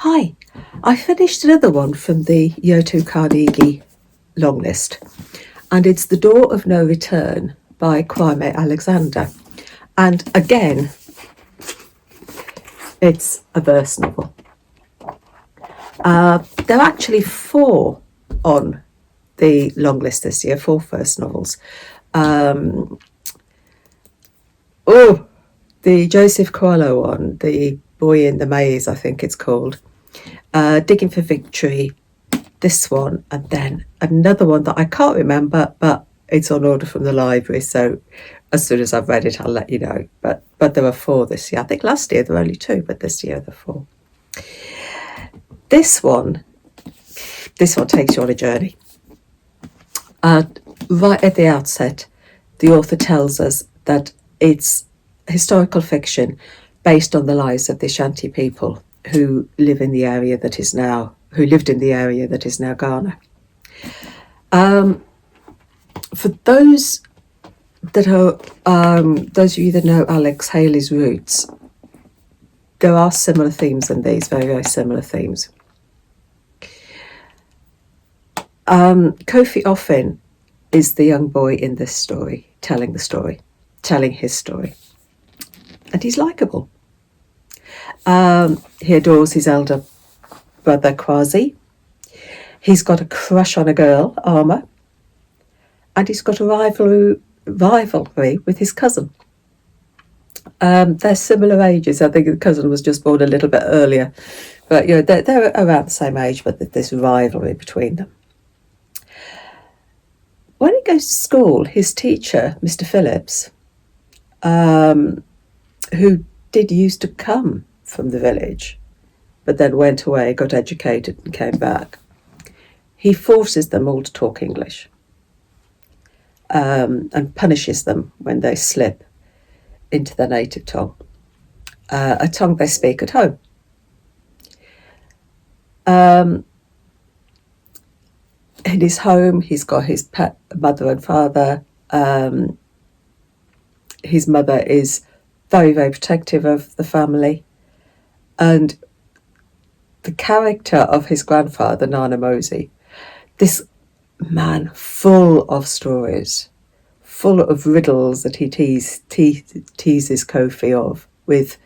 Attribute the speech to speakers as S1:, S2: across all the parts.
S1: Hi, I finished another one from the Yoto Carnegie long list, and it's The Door of No Return by Kwame Alexander. And again, it's a verse novel. There are actually 4 on the long list this year, 4 verse novels. The Joseph Coelho one, The Boy in the Maze, I think it's called. Digging for Victory, this one, and then another one that I can't remember, but it's on order from the library, so as soon as I've read it I'll let you know. But there were 4 this year. I think last year there were only 2, but this year there are 4. This one takes you on a journey. Right at the outset, the author tells us that it's historical fiction based on the lives of the Asante people who lived in the area that is now Ghana. For those that are those of you that know Alex Haley's roots, there are similar themes in these, very, very similar themes. Kofi Offin is the young boy in this story, telling his story. And he's likeable. He adores his elder brother, Kwasi. He's got a crush on a girl, Arma. And he's got a rivalry with his cousin. They're similar ages. I think the cousin was just born a little bit earlier. But they're around the same age, but there's this rivalry between them. When he goes to school, his teacher, Mr. Phillips, who did used to come from the village, but then went away, got educated and came back, he forces them all to talk English, and punishes them when they slip into their native tongue, a tongue they speak at home. In his home, he's got his pet mother and father. His mother is very, very protective of the family. And the character of his grandfather, Nana Mosey, this man full of stories, full of riddles that he teases Kofi of, with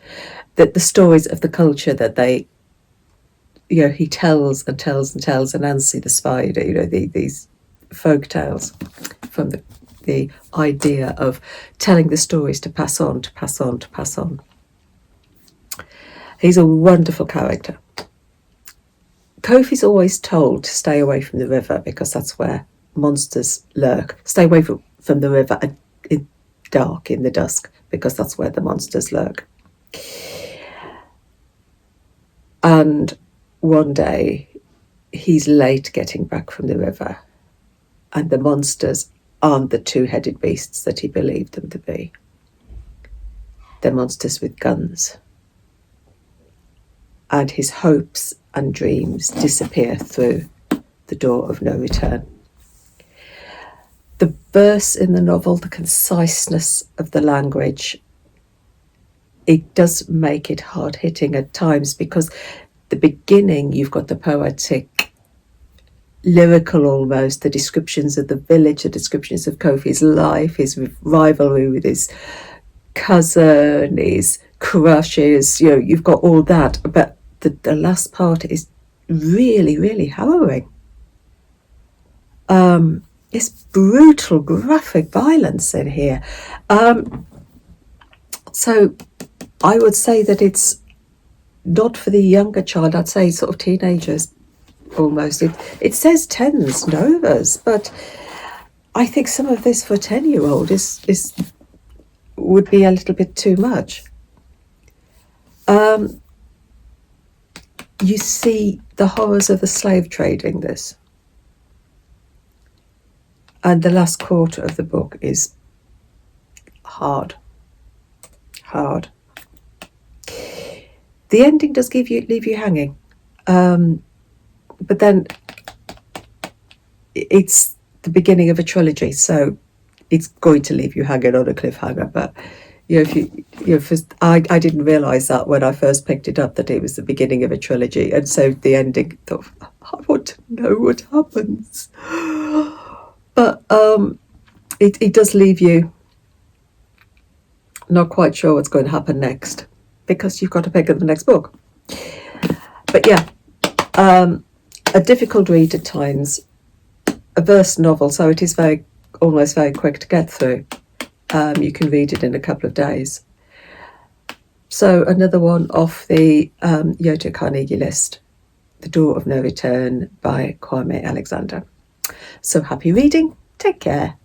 S1: the stories of the culture that he tells and Nancy the spider, these folk tales from the idea of telling the stories to pass on. He's a wonderful character. Kofi's always told to stay away from the river because that's where monsters lurk. Stay away from the river in the dusk, because that's where the monsters lurk. And one day he's late getting back from the river, and the monsters aren't the 2-headed beasts that he believed them to be. They're monsters with guns. And his hopes and dreams disappear through the door of no return. The verse in the novel, the conciseness of the language, it does make it hard-hitting at times, because the beginning, you've got the poetic, lyrical almost, the descriptions of the village, the descriptions of Kofi's life, his rivalry with his cousin, his crushes, you've got all that. But the last part is really, really harrowing. It's brutal, graphic violence in here. So I would say that it's not for the younger child. I'd say sort of teenagers almost. It says 10s, novas, but I think some of this for a 10-year-old would be a little bit too much. You see the horrors of the slave trade in this. And the last quarter of the book is hard. The ending does leave you hanging. But then it's the beginning of a trilogy, so it's going to leave you hanging on a cliffhanger, but I didn't realise that when I first picked it up, that it was the beginning of a trilogy, and so the ending, thought, I want to know what happens. But it does leave you not quite sure what's going to happen next, because you've got to pick up the next book. But yeah, a difficult read at times, a verse novel, so it is almost very quick to get through. You can read it in a couple of days. So another one off the Yoto Carnegie list, The Door of No Return by Kwame Alexander. So happy reading. Take care.